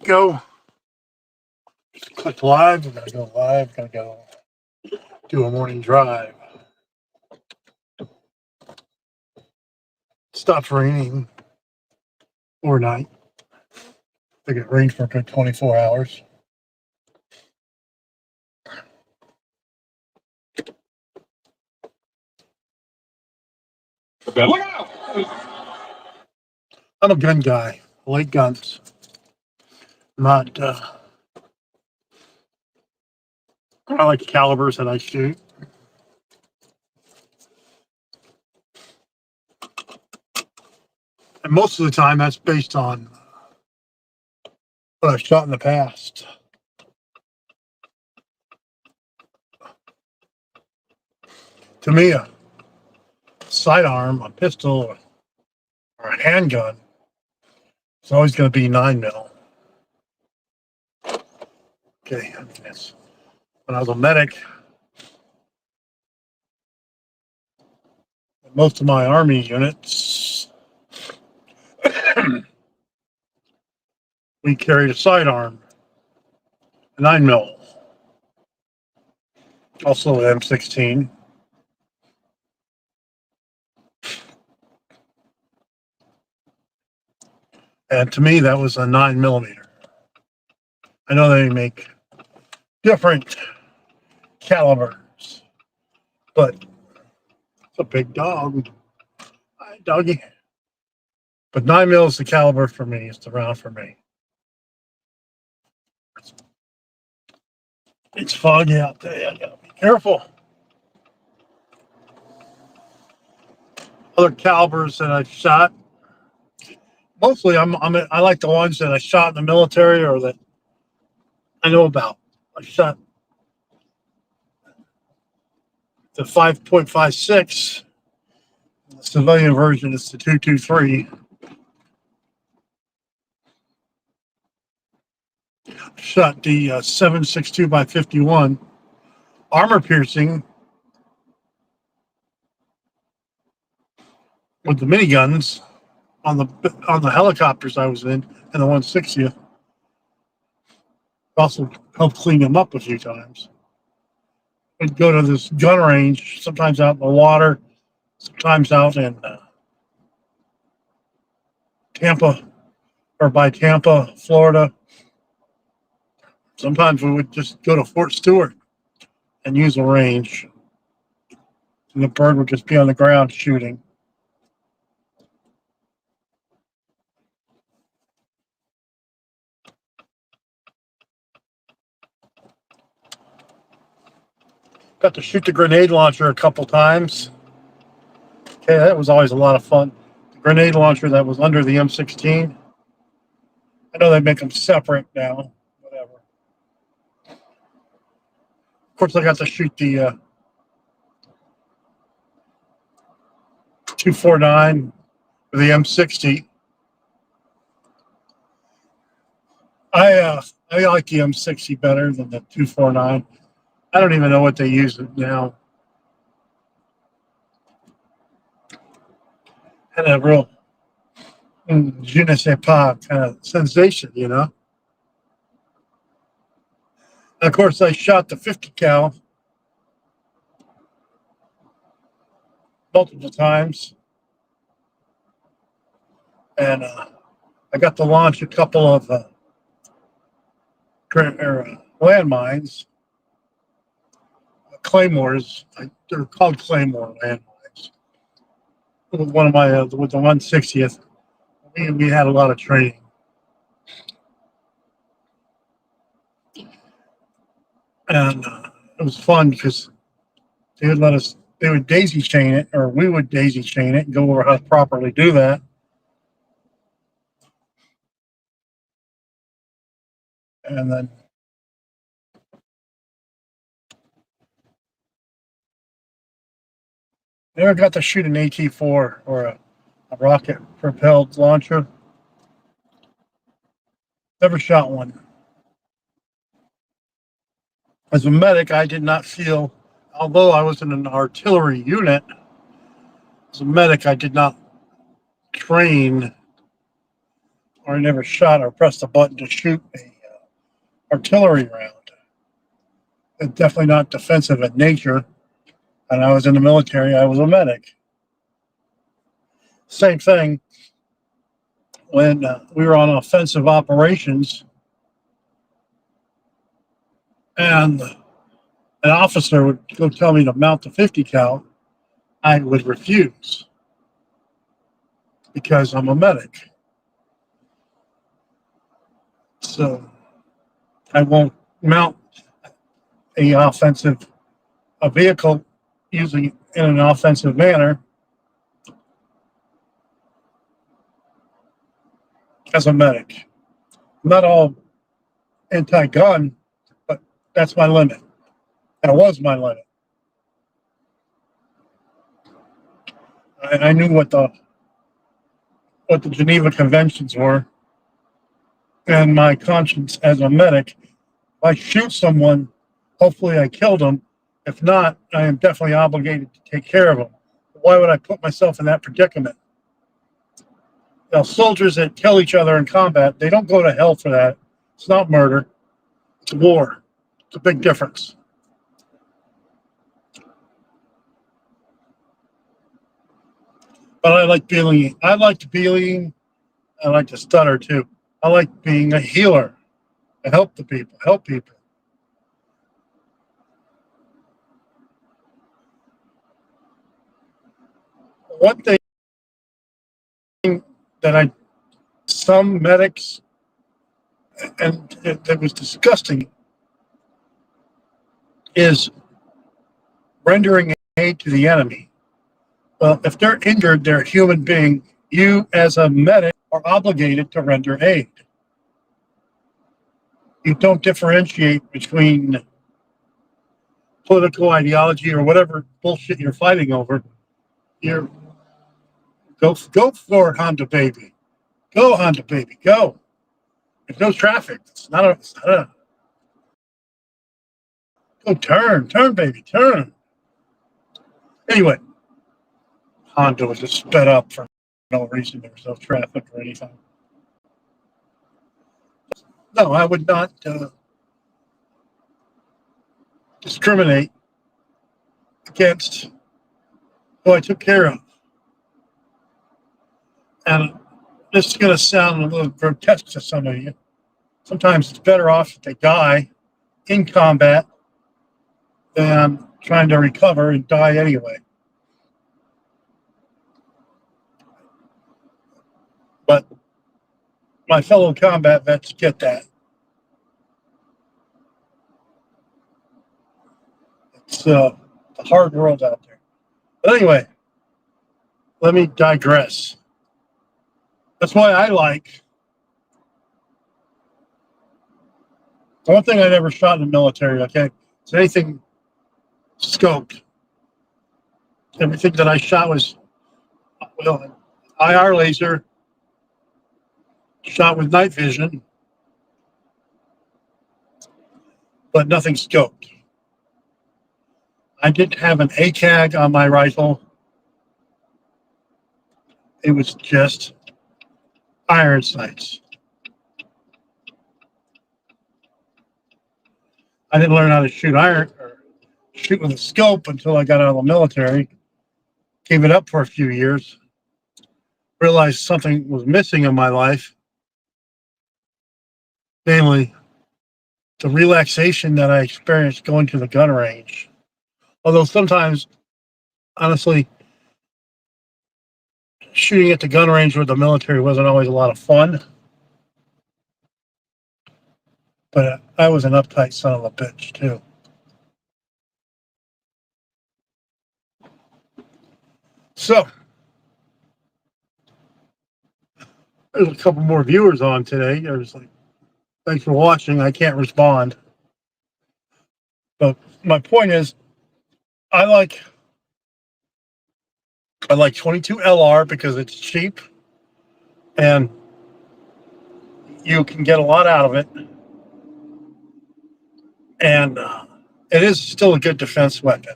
go. Just click live. We're going to go live. Going to go do a morning drive. It stopped raining overnight. I think it rained for a good 24 hours. I'm a gun guy. I like guns. Not, I like calibers that I shoot. And most of the time, that's based on what I've shot in the past. To me, a sidearm, a pistol, or a handgun is always going to be 9mm. Okay, yes. When I was a medic, most of my Army units, we carried a sidearm, a 9mm, also an M16. And to me, that was a 9mm. I know they make different calibers, but it's a big dog. Hi, doggy. But 9mm is the caliber for me. It's the round for me. It's foggy out there. I gotta be careful. Other calibers that I've shot, mostly I like the ones that I shot in the military or that I know about. I shot the 5.56. The civilian version is the 223. Shot the 7.62 by 51 armor piercing with the miniguns on the helicopters I was in, and the 160th. Also helped clean them up a few times. We'd go to this gun range, sometimes out in the water, sometimes out in Tampa or by Tampa, Florida. Sometimes we would just go to Fort Stewart and use a range. And the bird would just be on the ground shooting. Got to shoot the grenade launcher a couple times. Okay, that was always a lot of fun. The grenade launcher that was under the M16. I know they make them separate now. Whatever. Of course, I got to shoot the 249 with the M60. I like the M60 better than the 249. I don't even know what they use it now. Had a real je ne sais pas kind of sensation, you know. And of course, I shot the 50 cal multiple times, and I got to launch a couple of landmines, claymores. They're called claymore landmines. With one of my with the 160th, we had a lot of training. And it was fun because they would daisy chain it, or we would daisy chain it and go over how to properly do that. And then never got to shoot an AT-4 or a rocket propelled launcher. Never shot one. As a medic, I did not feel, although I was in an artillery unit, as a medic, I did not train or I never shot or pressed a button to shoot a artillery round. It's definitely not defensive in nature. And I was in the military, I was a medic. Same thing when we were on offensive operations and an officer would go tell me to mount the 50 cal, I would refuse because I'm a medic. So I won't mount a vehicle using it in an offensive manner as a medic. I'm not all anti-gun, but that's my limit. That was my limit. And I knew what the Geneva Conventions were, and my conscience as a medic. If I shoot someone, hopefully I killed them. If not, I am definitely obligated to take care of them. Why would I put myself in that predicament? Now, soldiers that kill each other in combat, they don't go to hell for that. It's not murder. It's war. It's a big difference. But I like to stutter too. I like being a healer. I help people. One thing that some medics, and it was disgusting, is rendering aid to the enemy. Well, if they're injured, they're a human being. You, as a medic, are obligated to render aid. You don't differentiate between political ideology or whatever bullshit you're fighting over. You're go for it, Honda baby. Go, Honda baby, go. There's no traffic. It's not a go, turn, baby, turn. Anyway, Honda was just sped up for no reason. There was no traffic or anything. No, I would not discriminate against who I took care of. And this is going to sound a little grotesque to some of you. Sometimes it's better off if they die in combat than trying to recover and die anyway. But my fellow combat vets get that. It's a hard world out there. But anyway, let me digress. That's why I like. One thing I never shot in the military, okay, is anything scoped. Everything that I shot was, well, IR laser, shot with night vision, but nothing scoped. I didn't have an ACAG on my rifle. It was just iron sights. I didn't learn how to shoot with a scope until I got out of the military. Gave it up for a few years. Realized something was missing in my life. Namely, the relaxation that I experienced going to the gun range. Although sometimes, honestly, shooting at the gun range with the military wasn't always a lot of fun. But I was an uptight son of a bitch, too. So, there's a couple more viewers on today. There's like, thanks for watching. I can't respond. But my point is, I like 22 LR because it's cheap and you can get a lot out of it. And it is still a good defense weapon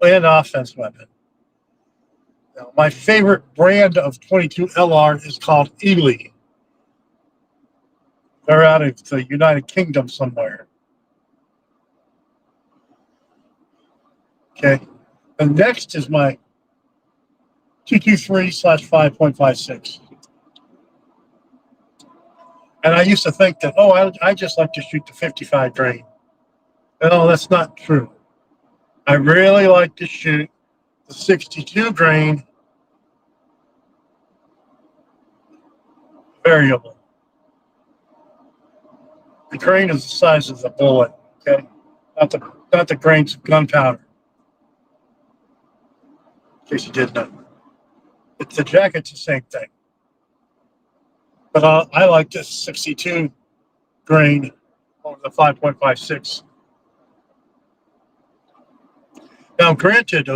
and offense weapon. Now, my favorite brand of 22 LR is called Ely. They're out of the United Kingdom somewhere. Okay. And next is my 223/5.56. And I used to think that, I just like to shoot the 55 grain. No, that's not true. I really like to shoot the 62 grain variable. The grain is the size of the bullet, okay? Not the grains of gunpowder, in case you didn't know. The jacket's the same thing. But I like this 62 grain over the 5.56. Now, granted,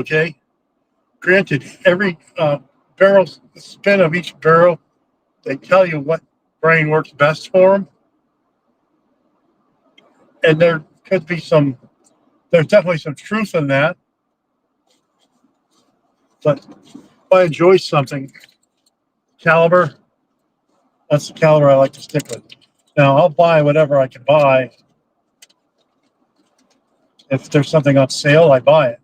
every barrel, the spin of each barrel, they tell you what grain works best for them. And there's definitely some truth in that. But if I enjoy something, caliber, that's the caliber I like to stick with. Now, I'll buy whatever I can buy. If there's something on sale, I buy it.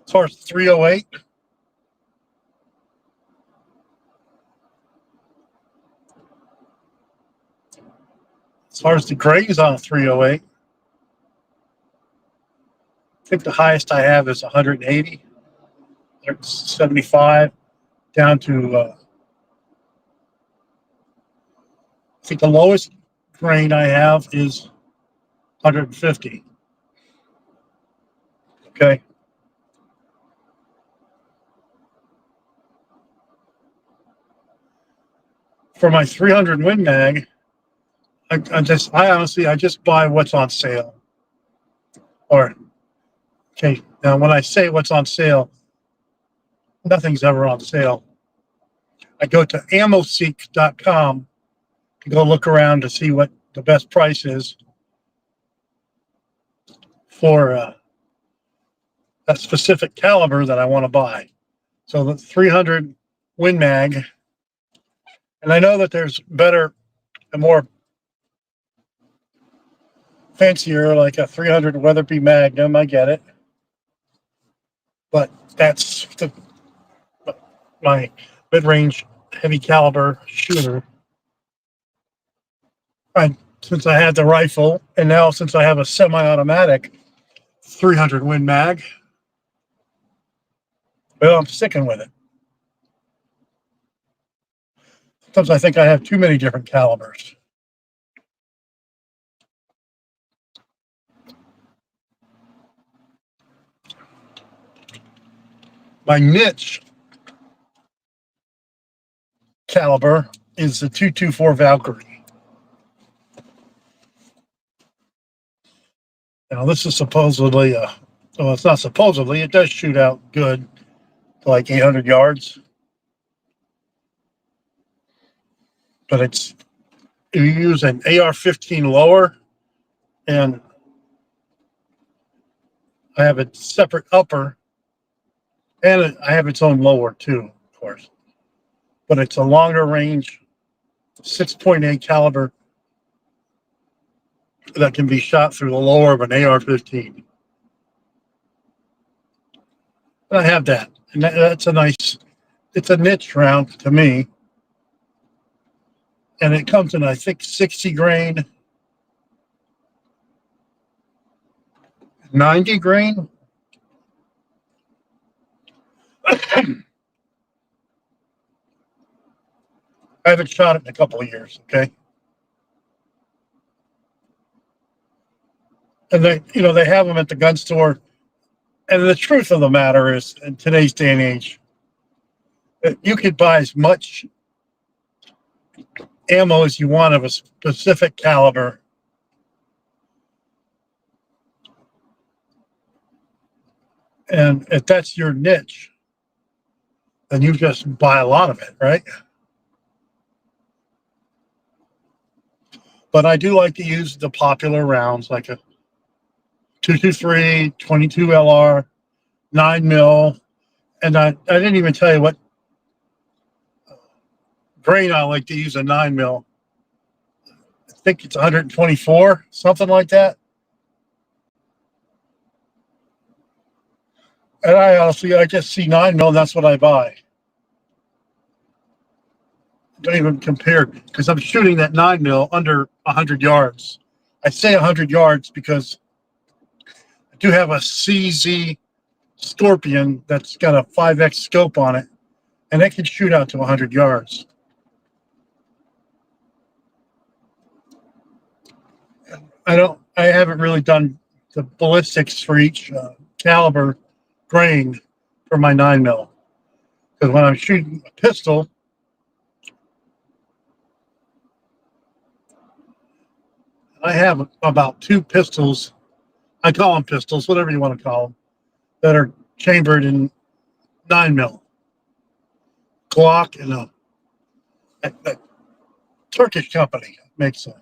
As far as 308, as far as the grains on a 308, I think the highest I have is 180, 75, down to, I think the lowest grain I have is 150. Okay. For my 300 Win Mag, I just buy what's on sale. Okay, now when I say what's on sale, nothing's ever on sale. I go to ammoseek.com to go look around to see what the best price is for that specific caliber that I want to buy. So the 300 Win Mag, and I know that there's better and more fancier, like a 300 Weatherby Magnum. I get it, but that's my mid-range heavy caliber shooter. Since I had the rifle, and now since I have a semi-automatic 300 Win Mag, well, I'm sticking with it. Sometimes I think I have too many different calibers. My niche caliber is the 224 Valkyrie. Now, this is supposedly well, it's not supposedly, it does shoot out good to like 800 yards. But you use an AR-15 lower, and I have a separate upper, and I have its own lower too, of course. But it's a longer range, 6.8 caliber that can be shot through the lower of an AR-15. And I have that, and that's it's a niche round to me. And it comes in, I think, 60 grain, 90 grain. I haven't shot it in a couple of years, okay? And they have them at the gun store. And the truth of the matter is, in today's day and age, that you could buy as much ammo as you want of a specific caliber. And if that's your niche, then you just buy a lot of it, right? But I do like to use the popular rounds like a 223, 22 LR, 9 mil, and I didn't even tell you what grain I like to use a 9 mil. I think it's 124, something like that. And I just see 9 mil, and that's what I buy. Don't even compare, because I'm shooting that 9 mil under 100 yards. I say 100 yards because I do have a CZ Scorpion that's got a 5X scope on it, and it can shoot out to 100 yards. I haven't really done the ballistics for each caliber grain for my 9 mil, because when I'm shooting a pistol, I have about 2 pistols. I call them pistols, whatever you want to call them, that are chambered in 9 mil. Glock and a Turkish company makes them.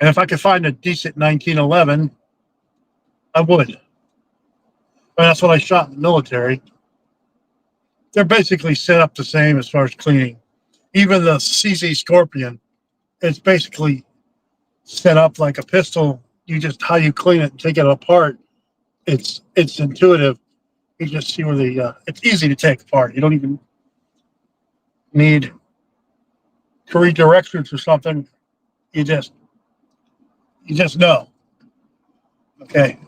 And if I could find a decent 1911, I would. And that's what I shot in the military. They're basically set up the same as far as cleaning. Even the CZ Scorpion is basically set up like a pistol. You just, how you clean it and take it apart, it's intuitive. You just see where it's easy to take apart. You don't even need to read directions or something. You just know. Okay.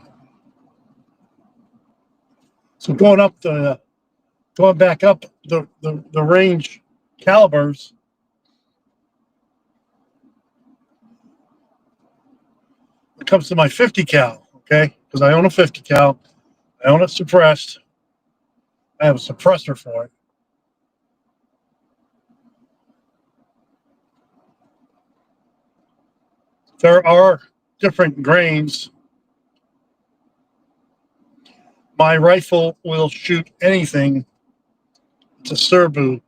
So going back up the range calibers, it comes to my 50 cal, okay? Because I own a 50 cal. I own it suppressed. I have a suppressor for it. There are different grains. My rifle will shoot anything. It's a Suburban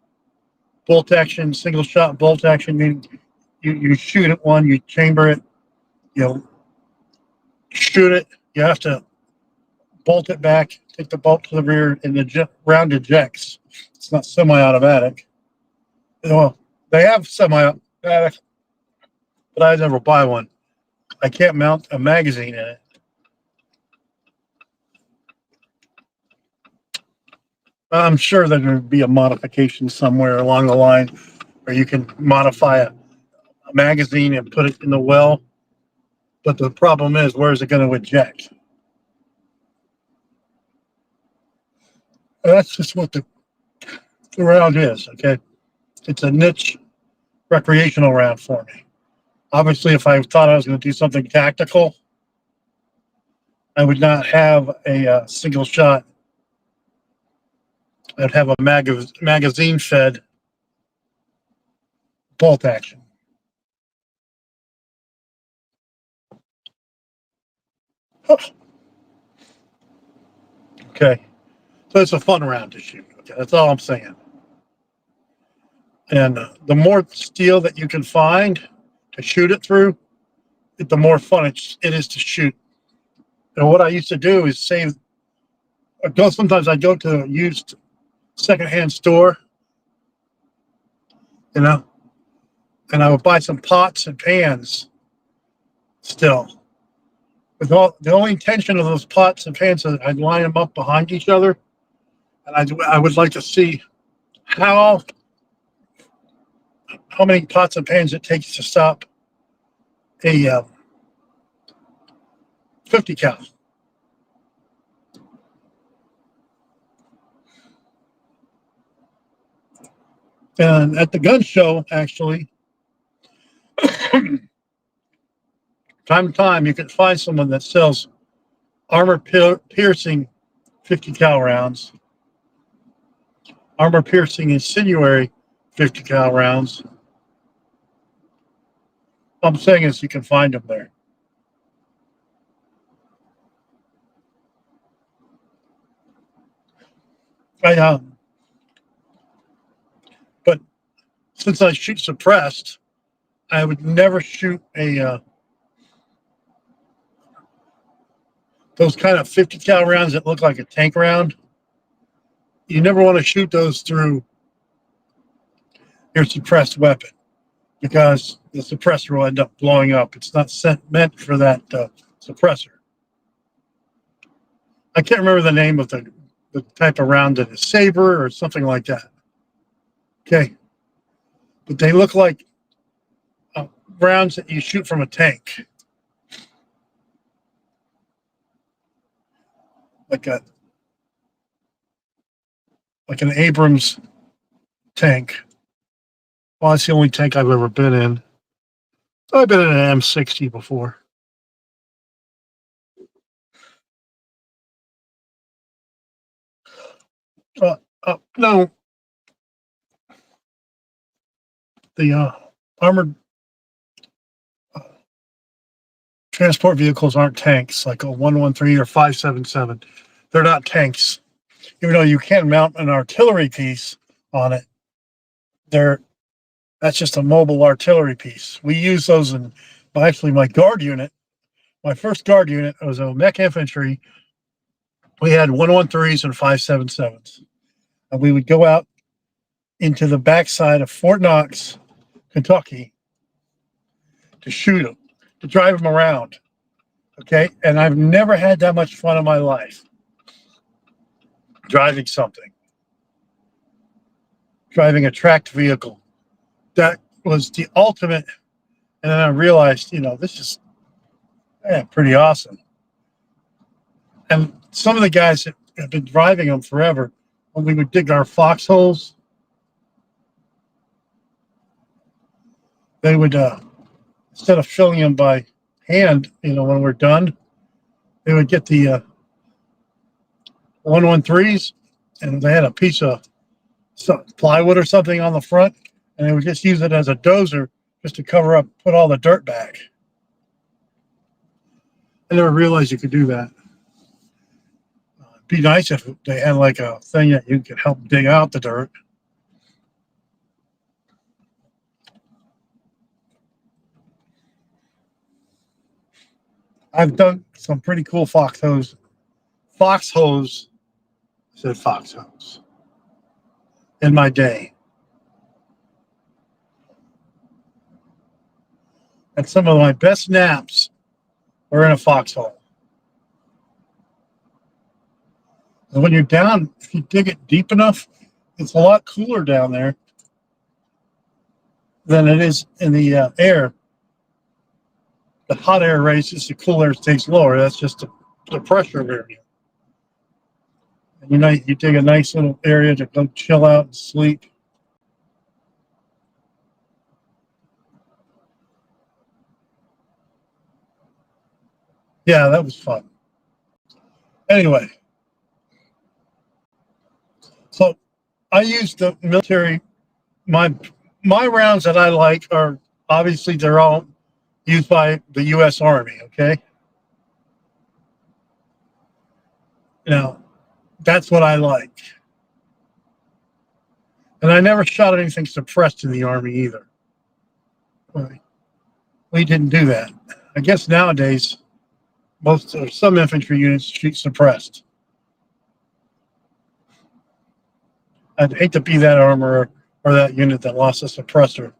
bolt action, single shot bolt action, meaning you shoot at one, you chamber it, you shoot it, you have to bolt it back, take the bolt to the rear, and the round ejects. It's not semi-automatic. Well, they have semi-automatic, but I never buy one. I can't mount a magazine in it. I'm sure that there'd be a modification somewhere along the line where you can modify a magazine and put it in the well. But the problem is, where is it going to eject? And that's just what the round is, okay? It's a niche recreational round for me. Obviously, if I thought I was going to do something tactical, I would not have a single shot. I'd have a magazine fed bolt action. Okay. So it's a fun round to shoot. Okay, that's all I'm saying. And the more steel that you can find to shoot it through, the more fun it is to shoot. And what I used to do is sometimes I go to a used secondhand store, and I would buy some pots and pans still. The only intention of those pots and pans is I'd line them up behind each other, and I would like to see how many pots and pans it takes to stop a 50 cal. And at the gun show, actually, time to time, you can find someone that sells armor piercing 50 cal rounds, armor piercing incendiary 50 cal rounds. What I'm saying is you can find them there. But since I shoot suppressed, I would never shoot the those kind of 50 cal rounds that look like a tank round, you never want to shoot those through your suppressed weapon because the suppressor will end up blowing up. It's not meant for that suppressor. I can't remember the name of the type of round that is saber or something like that. Okay. But they look like rounds that you shoot from a tank. Like an Abrams tank. Well, that's the only tank I've ever been in. I've been in an M60 before. No, the armored transport vehicles aren't tanks like a 113 or 577. They're not tanks. Even though you can mount an artillery piece on it, that's just a mobile artillery piece. We use those in actually my guard unit. My first guard unit was a mech infantry. We had 113s and 577s. And we would go out into the backside of Fort Knox, Kentucky, to shoot them, to drive them around. Okay? And I've never had that much fun in my life driving something. Driving a tracked vehicle. That was the ultimate. And then I realized, this is pretty awesome. And some of the guys that have been driving them forever, when we would dig our foxholes, they would, instead of filling them by hand, when we're done, they would get the 113s, and they had a piece of plywood or something on the front, and they would just use it as a dozer just to cover up, put all the dirt back. I never realized you could do that. It'd be nice if they had like a thing that you could help dig out the dirt. I've done some pretty cool foxholes. Foxholes in my day. And some of my best naps were in a foxhole. And when you're down, if you dig it deep enough, it's a lot cooler down there than it is in the air. The hot air raises, the cool air stays lower. That's just the pressure area. And you dig a nice little area to go chill out and sleep. Yeah, that was fun. Anyway, so I use the military. My rounds that I like are obviously they're all used by the U.S. Army. Okay, that's what I like, and I never shot anything suppressed in the Army either. We didn't do that. I guess nowadays some infantry units shoot suppressed. I'd hate to be that armorer or that unit that lost a suppressor.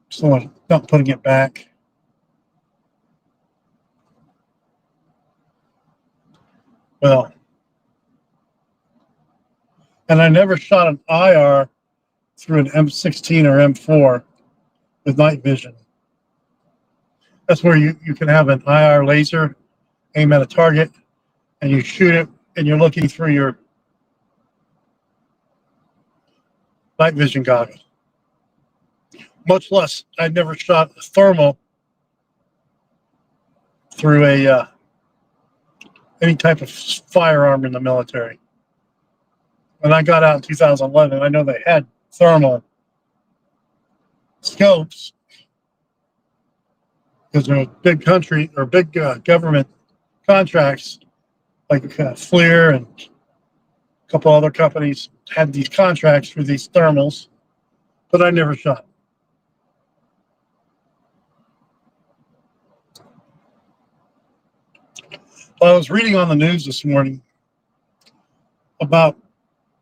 So I'm not putting it back. Well, and I never shot an IR through an M16 or M4 with night vision. That's where you can have an IR laser, aim at a target, and you shoot it, and you're looking through your night vision goggles. Much less, I've never shot a thermal through any type of firearm in the military. When I got out in 2011, I know they had thermal scopes because they're a big country or big government contracts like FLIR and a couple other companies had these contracts for these thermals, but I never shot. Well, I was reading on the news this morning about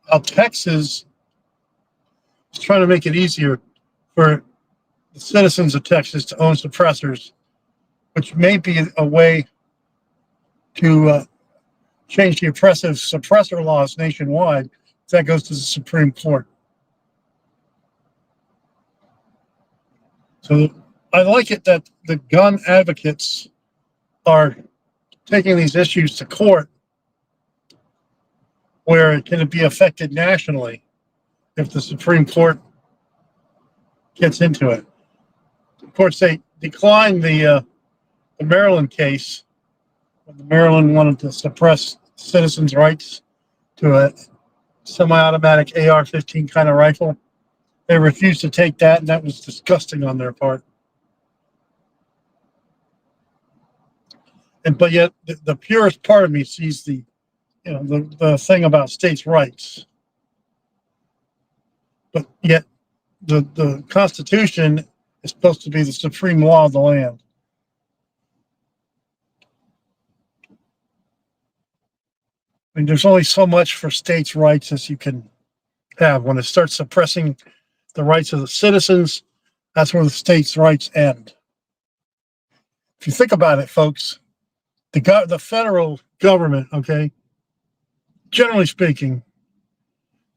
how Texas is trying to make it easier for the citizens of Texas to own suppressors, which may be a way to change the oppressive suppressor laws nationwide. That goes to the Supreme Court. So I like it that the gun advocates are taking these issues to court where it can be affected nationally if the Supreme Court gets into it. Of course, they declined the Maryland case when the Maryland wanted to suppress citizens' rights to a semi-automatic AR-15 kind of rifle. They refused to take that, and that was disgusting on their part. But yet, the purest part of me sees the thing about states' rights. But yet, the Constitution is supposed to be the supreme law of the land. I mean, there's only so much for states' rights as you can have. When it starts suppressing the rights of the citizens, that's where the states' rights end. If you think about it, folks, the federal government, okay, generally speaking,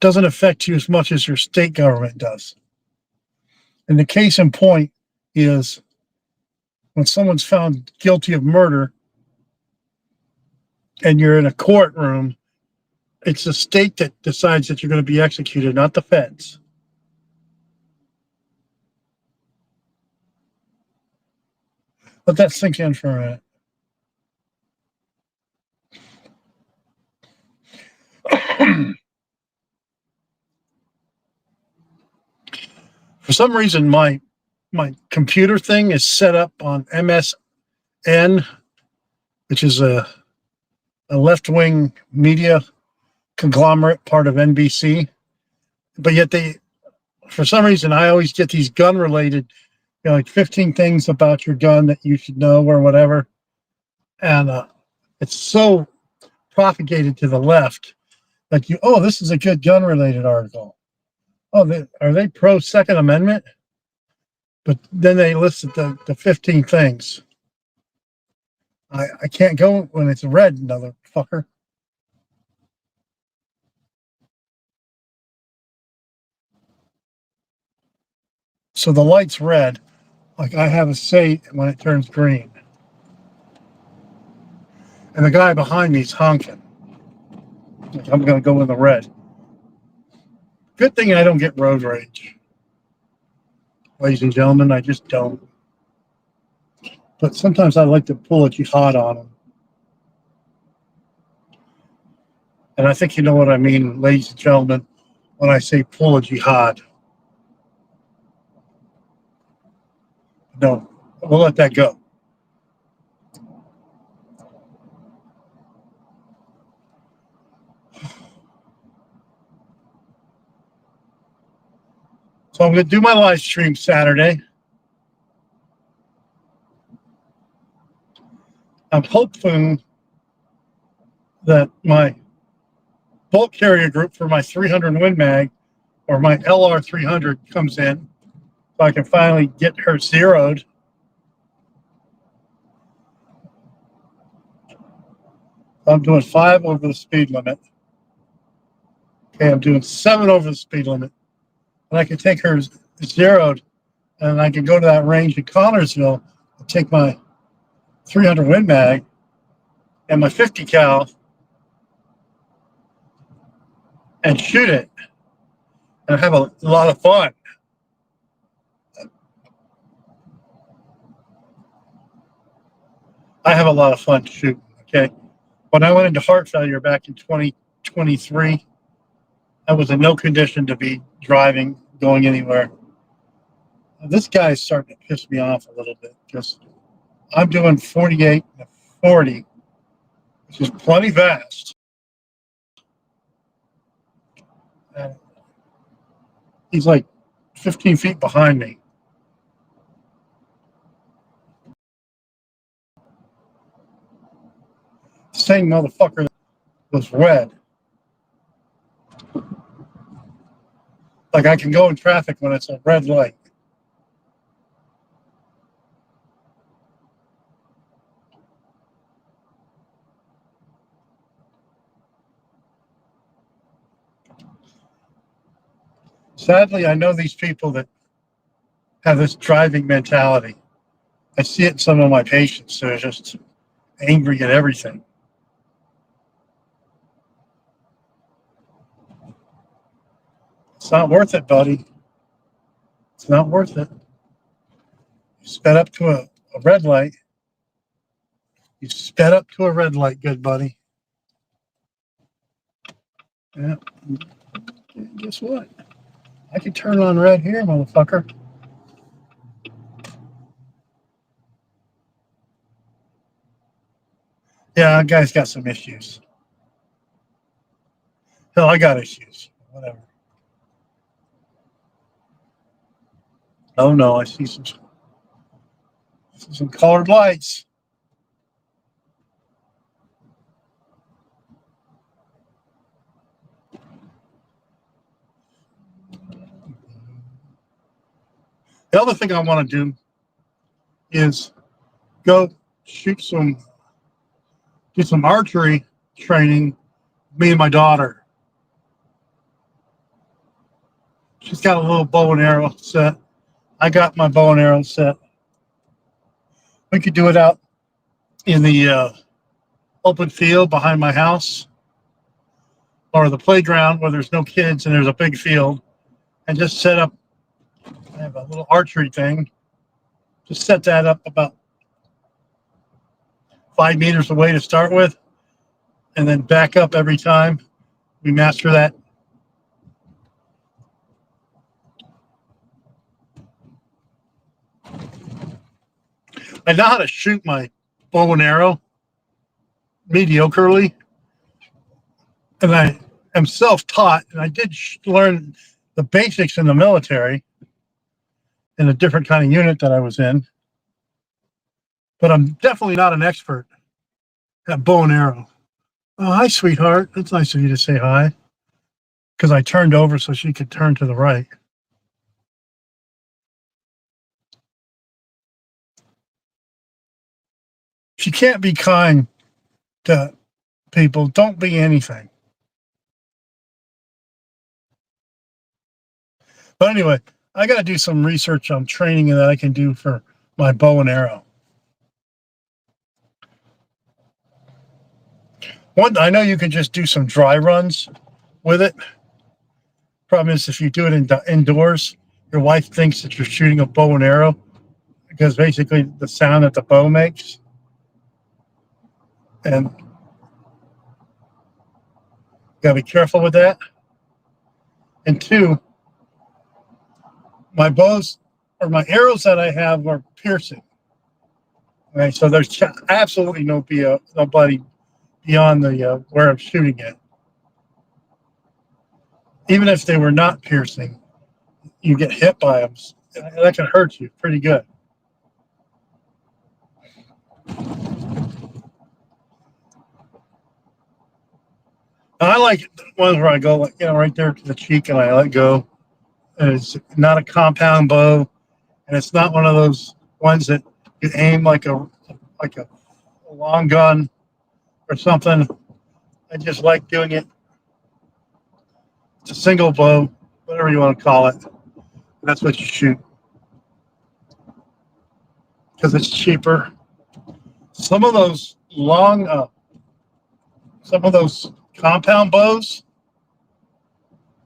doesn't affect you as much as your state government does. And the case in point is when someone's found guilty of murder and you're in a courtroom, it's the state that decides that you're going to be executed, not the feds. Let that sink in for a minute. For some reason, my computer thing is set up on MSN, which is a left-wing media conglomerate, part of NBC. But yet for some reason, I always get these gun-related, like 15 things about your gun that you should know or whatever. And it's so propagated to the left. Like, this is a good gun-related article. Oh, are they pro Second Amendment? But then they listed the 15 things. I can't go when it's red, motherfucker. So the light's red. Like, I have a say when it turns green. And the guy behind me is honking. Like, I'm going to go in the red. Good thing I don't get road rage. Ladies and gentlemen, I just don't. But sometimes I like to pull a jihad on them. And I think you know what I mean, ladies and gentlemen, when I say pull a jihad. No, we'll let that go. So I'm going to do my live stream Saturday. I'm hoping that my bulk carrier group for my 300 Win Mag or my LR 300 comes in so I can finally get her zeroed. I'm doing 5 over the speed limit. Okay, I'm doing 7 over the speed limit. And I can take her zeroed and I can go to that range in Connorsville and take my 300 Win Mag and my 50 cal and shoot it and have a lot of fun. I have a lot of fun shooting, okay? When I went into heart failure back in 2023, I was in no condition to be driving, going anywhere. This guy is starting to piss me off a little bit because I'm doing 48 to 40, which is plenty fast. And he's like 15 feet behind me. same motherfucker was red. Like I can go in traffic when it's a red light. Sadly, I know these people that have this driving mentality. I see it in some of my patients. They're just angry at everything. It's not worth it, buddy. It's not worth it. You sped up to a red light. You sped up to a red light, good buddy. Yeah. Guess what? I can turn on red here, motherfucker. Yeah, that guy's got some issues. Hell, I got issues. Whatever. Oh no, I see some colored lights. The other thing I want to do is go do some archery training. Me and my daughter. She's got a little bow and arrow set. I got my bow and arrow set. We could do it out in the open field behind my house, or the playground where there's no kids and there's a big field, and just set up. I have a little archery thing. Just set that up about 5 meters away to start with, and then back up every time we master that. I know how to shoot my bow and arrow mediocrely, and I am self-taught, and I did learn the basics in the military in a different kind of unit that I was in, but I'm definitely not an expert at bow and arrow. Oh, hi, sweetheart. That's nice of you to say hi, because I turned over so she could turn to the right. If you can't be kind to people, don't be anything. But anyway, I got to do some research on training that I can do for my bow and arrow. I know you can just do some dry runs with it. Problem is, if you do it indoors, your wife thinks that you're shooting a bow and arrow, because basically the sound that the bow makes. And you gotta be careful with that. And two, my bows or my arrows that I have are piercing. Right, so there's absolutely nobody beyond the where I'm shooting it. Even if they were not piercing, you get hit by them, and that can hurt you pretty good. I like ones where I go, right there to the cheek, and I let go. And it's not a compound bow, and it's not one of those ones that you aim like a long gun or something. I just like doing it. It's a single bow, whatever you want to call it. That's what you shoot, because it's cheaper. Some of those compound bows,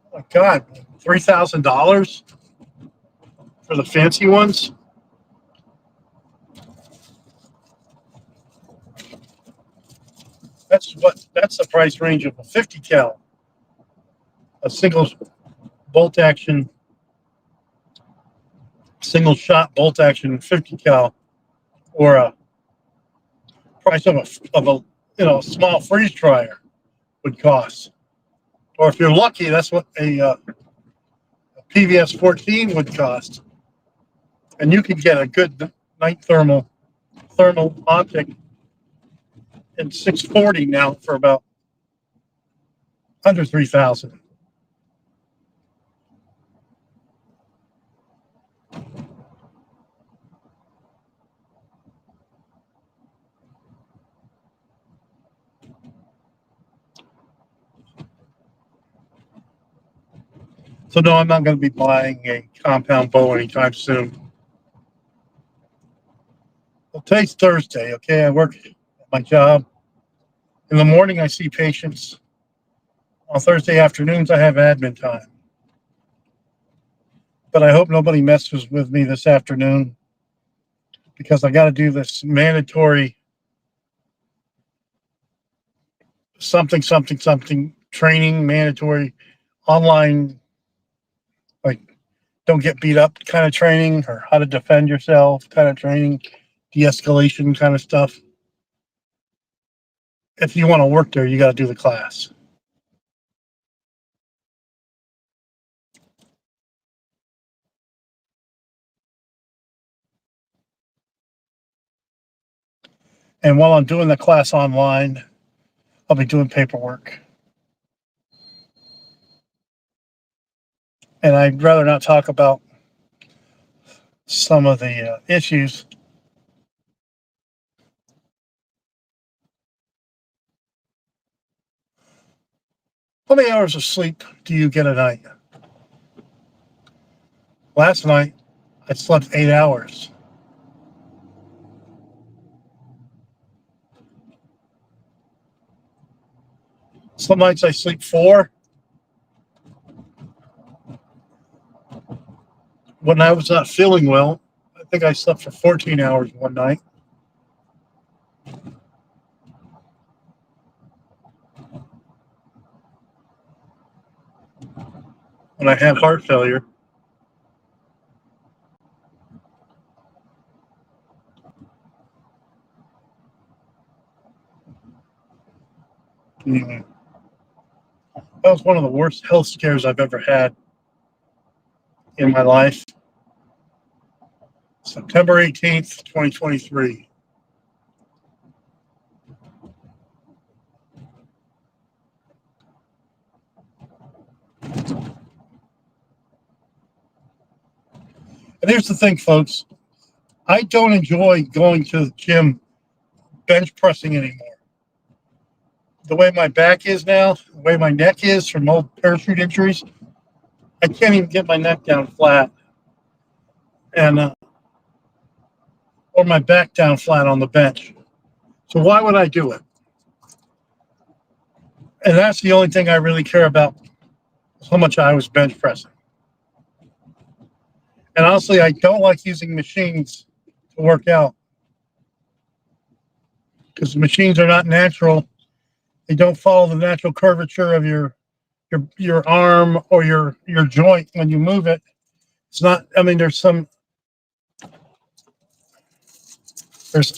oh my God, $3,000 for the fancy ones. That's the price range of a 50 cal, a single shot bolt action 50 cal, or a price of a small freeze dryer would cost. Or if you're lucky, that's what a PVS 14 would cost. And you could get a good night thermal optic and 640 now for about under 3,000. So no, I'm not going to be buying a compound bow anytime soon. Well, today's Thursday, okay? I work at my job. In the morning, I see patients. On Thursday afternoons, I have admin time. But I hope nobody messes with me this afternoon because I got to do this mandatory something training, mandatory online, like don't get beat up kind of training, or how to defend yourself kind of training, de-escalation kind of stuff. If you want to work there, you got to do the class. And while I'm doing the class online, I'll be doing paperwork. And I'd rather not talk about some of the issues. How many hours of sleep do you get a night? Last night, I slept 8 hours. Some nights I sleep 4. When I was not feeling well, I think I slept for 14 hours one night. When I had heart failure. That was one of the worst health scares I've ever had in my life. September 18th, 2023. And here's the thing, folks. I don't enjoy going to the gym bench pressing anymore. The way my back is now, the way my neck is from old parachute injuries, I can't even get my neck down flat. And or my back down flat on the bench. So why would I do it? And that's the only thing I really care about, how much I was bench pressing. And honestly, I don't like using machines to work out because the machines are not natural. They don't follow the natural curvature of your arm or your joint when you move it. It's not. I mean, there's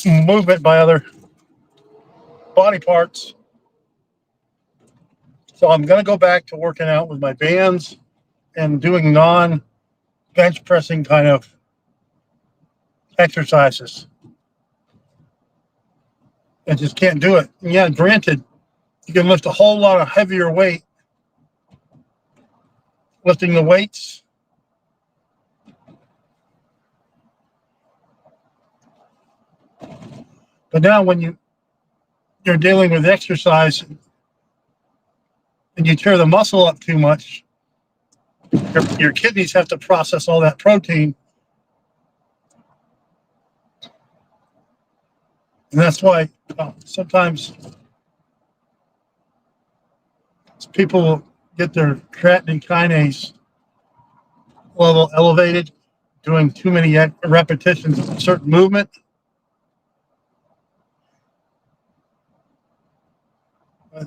movement by other body parts. So I'm going to go back to working out with my bands and doing non-bench pressing kind of exercises. I just can't do it. And yeah, granted, you can lift a whole lot of heavier weight lifting the weights. But now when you're dealing with exercise and you tear the muscle up too much, your kidneys have to process all that protein. And that's why sometimes people get their creatine kinase level elevated doing too many repetitions of a certain movement.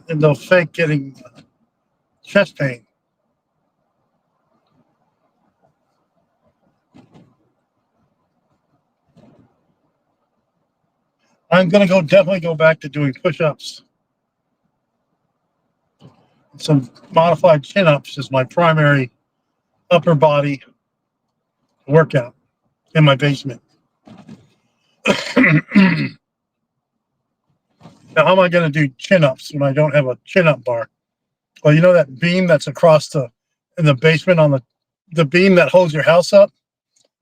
And they'll fake getting chest pain. I'm going to definitely go back to doing push-ups. Some modified chin-ups is my primary upper body workout in my basement. Now, how am I going to do chin-ups when I don't have a chin-up bar? Well, you know that beam that's across in the basement on the beam that holds your house up?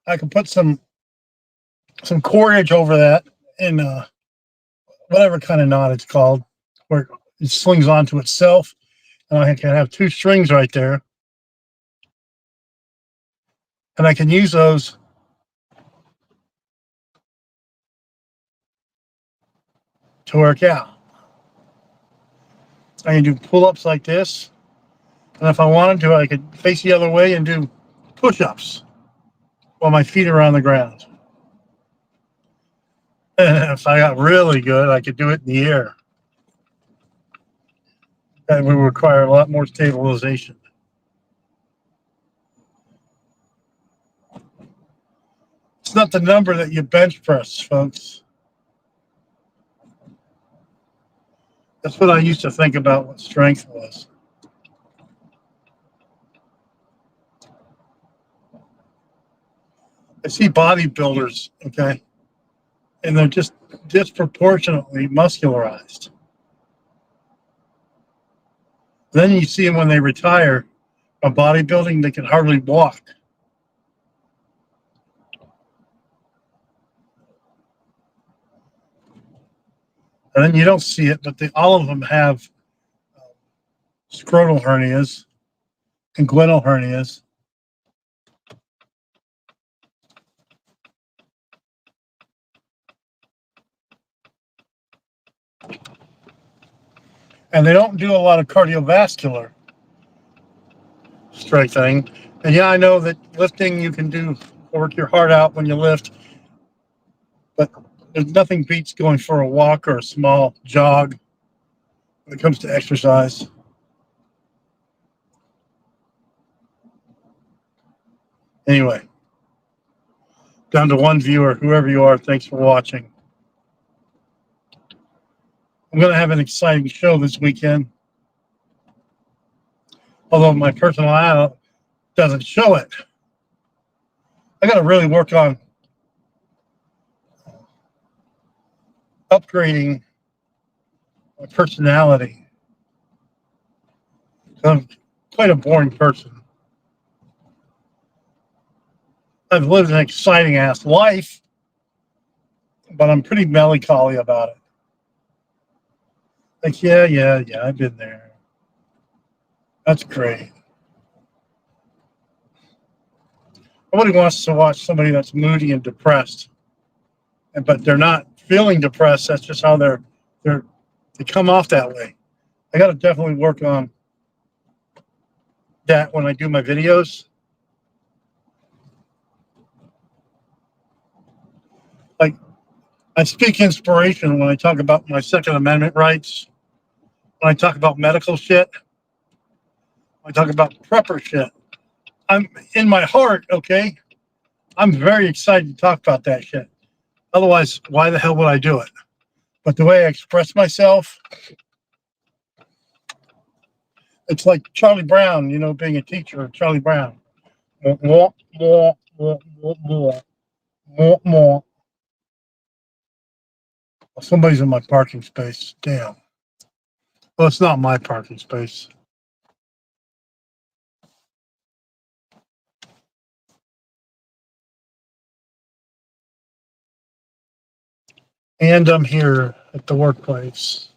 I can put some cordage over that in whatever kind of knot it's called, where it slings onto itself, and I can have 2 strings right there, and I can use those to work out. I can do pull-ups like this, and if I wanted to, I could face the other way and do push-ups while my feet are on the ground. And if I got really good, I could do it in the air. That would require a lot more stabilization. It's not the number that you bench press, folks. That's what I used to think about what strength was. I see bodybuilders, okay, and they're just disproportionately muscularized. Then you see them when they retire from bodybuilding, they can hardly walk. And then you don't see it, but all of them have scrotal hernias, inguinal hernias. And they don't do a lot of cardiovascular strengthening. And yeah, I know that lifting, you can work your heart out when you lift, but there's nothing beats going for a walk or a small jog when it comes to exercise. Anyway, down to 1 viewer, whoever you are, thanks for watching. I'm going to have an exciting show this weekend, although my personal ad doesn't show it. I got to really work on upgrading my personality. I'm quite a boring person. I've lived an exciting ass life, but I'm pretty melancholy about it. Like, yeah, I've been there. That's great. Nobody wants to watch somebody that's moody and depressed, but they're not feeling depressed. That's just how they come off that way. I got to definitely work on that when I do my videos. Like, I speak inspiration when I talk about my Second Amendment rights, when I talk about medical shit, when I talk about prepper shit. I'm in my heart, okay? I'm very excited to talk about that shit. Otherwise, why the hell would I do it? But the way I express myself, it's like Charlie Brown, being a teacher, Charlie Brown. More. Somebody's in my parking space. Damn. Well, it's not my parking space. And I'm here at the workplace.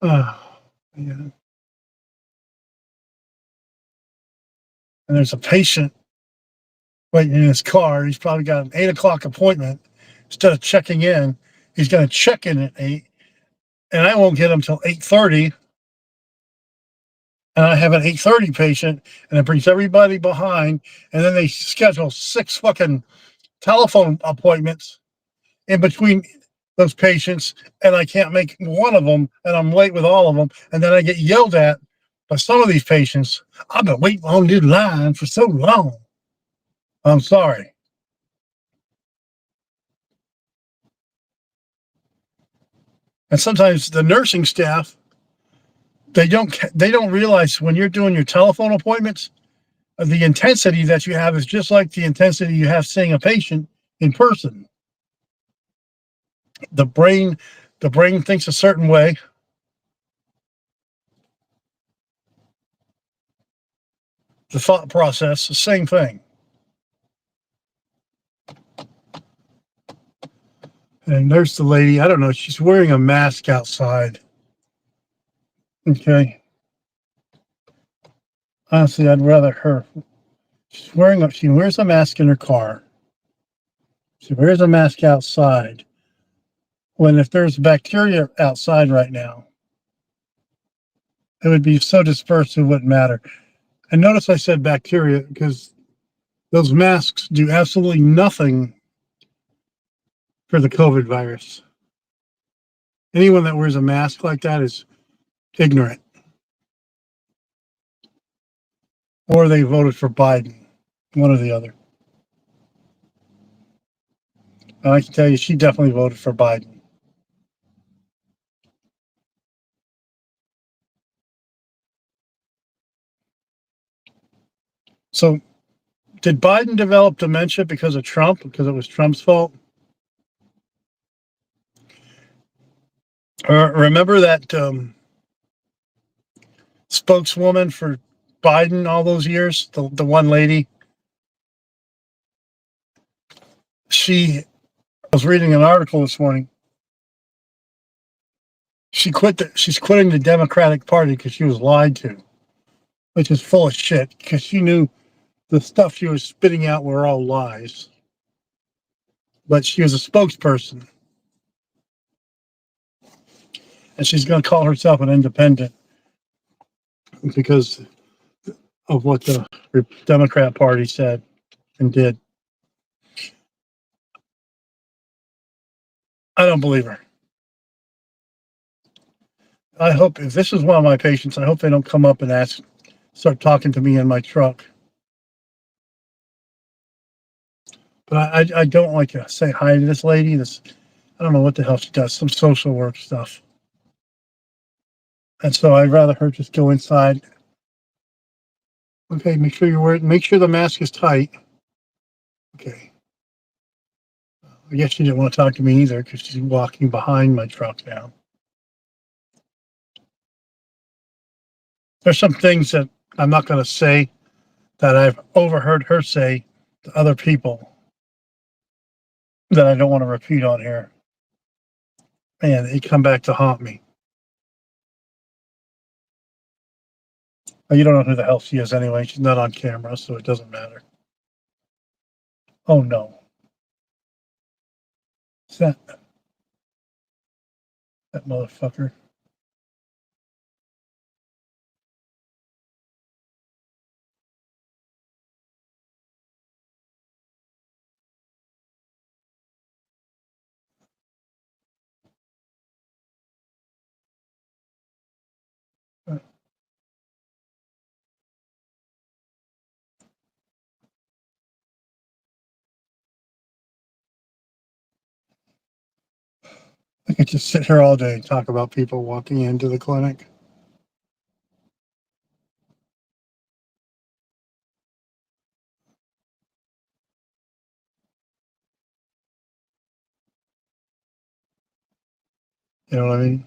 Oh, yeah. And there's a patient waiting in his car. He's probably got an 8 o'clock appointment. Instead of checking in, he's going to check in at 8. And I won't get him till 8:30. And I have an 8:30 patient, and it brings everybody behind. And then they schedule 6 fucking telephone appointments in between those patients, and I can't make one of them, and I'm late with all of them. And then I get yelled at by some of these patients. I've been waiting on this line for so long. I'm sorry. And sometimes the nursing staff, they don't realize when you're doing your telephone appointments, the intensity that you have is just like the intensity you have seeing a patient in person. The brain The brain thinks a certain way. The thought process, the same thing. And there's the lady. I don't know. She's wearing a mask outside. Okay. Honestly, I'd rather her. She wears a mask in her car. She wears a mask outside. When if there's bacteria outside right now, it would be so dispersed it wouldn't matter. And notice I said bacteria because those masks do absolutely nothing for the COVID virus. Anyone that wears a mask like that is ignorant. Or they voted for Biden, one or the other. And I can tell you, she definitely voted for Biden. So, did Biden develop dementia because of Trump? Because it was Trump's fault? Or remember that spokeswoman for Biden all those years? The one lady? I was reading an article this morning. She's quitting the Democratic Party because she was lied to, which is full of shit because she knew the stuff she was spitting out were all lies. But she was a spokesperson. And she's going to call herself an independent because of what the Democrat Party said and did. I don't believe her. I hope if this is one of my patients, I hope they don't come up and start talking to me in my truck. But I don't like to say hi to this lady. I don't know what the hell she does, some social work stuff. And so I'd rather her just go inside. Okay, make sure the mask is tight. Okay. I guess she didn't want to talk to me either because she's walking behind my truck now. There's some things that I'm not going to say that I've overheard her say to other people that I don't want to repeat on here. Man, they come back to haunt me. You don't know who the hell she is anyway. She's not on camera, so it doesn't matter. Oh no. Is that motherfucker? I could just sit here all day and talk about people walking into the clinic. You know what I mean?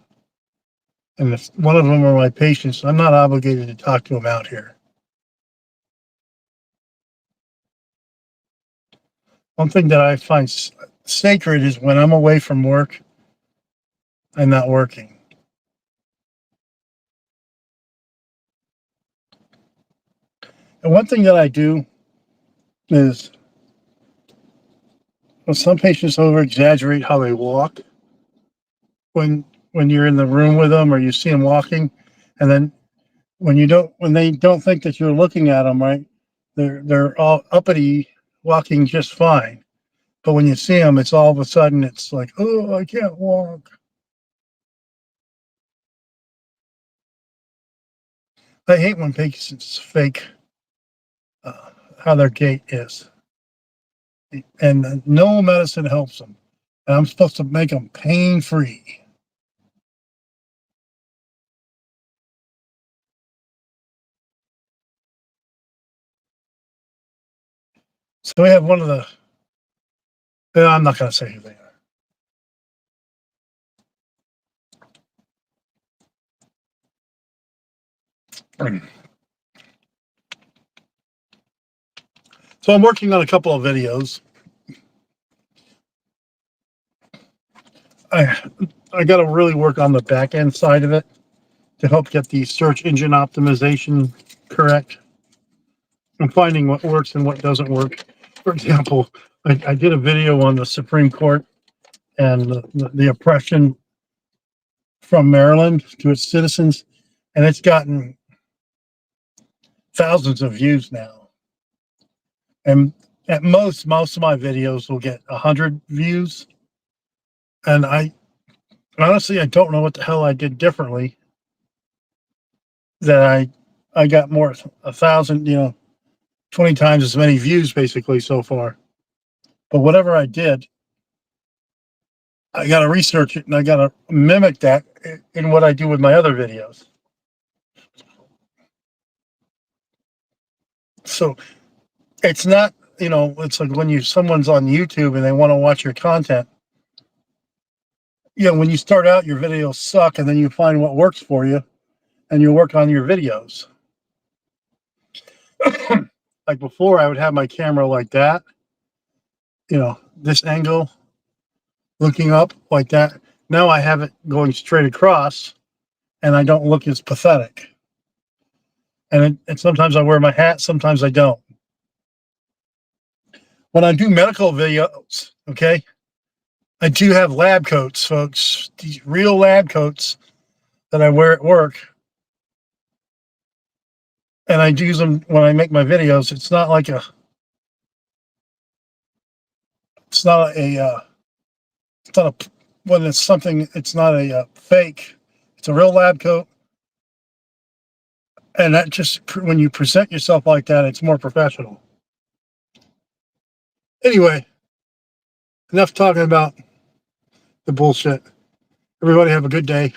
And if one of them are my patients, I'm not obligated to talk to them out here. One thing that I find sacred is when I'm away from work, I'm not working. And one thing that I do is when some patients over exaggerate how they walk when you're in the room with them or you see them walking, and then when they don't think that you're looking at them, right, they're all uppity, walking just fine. But when you see them, it's all of a sudden it's like, oh, I can't walk. I hate when patients fake how their gait is, and no medicine helps them. And I'm supposed to make them pain free. So we have one of the. I'm not going to say who they are. So I'm working on a couple of videos. I got to really work on the back end side of it to help get the search engine optimization correct. I'm finding what works and what doesn't work. For example, I did a video on the Supreme Court and the oppression from Maryland to its citizens, and it's gotten thousands of views now. And at most of my videos will get 100 views. And honestly, I don't know what the hell I did differently that I got more, 1,000, 20 times as many views basically so far. But whatever I did, I got to research it and I got to mimic that in what I do with my other videos. So it's not, it's like when someone's on YouTube and they want to watch your content. When you start out, your videos suck, and then you find what works for you and you work on your videos. Like before, I would have my camera like that, this angle, looking up like that. Now I have it going straight across and I don't look as pathetic. And sometimes I wear my hat, sometimes I don't. When I do medical videos, okay, I do have lab coats, folks. These real lab coats that I wear at work. And I use them when I make my videos. It's not a fake. It's a real lab coat. And that just, when you present yourself like that, it's more professional. Anyway, enough talking about the bullshit. Everybody have a good day.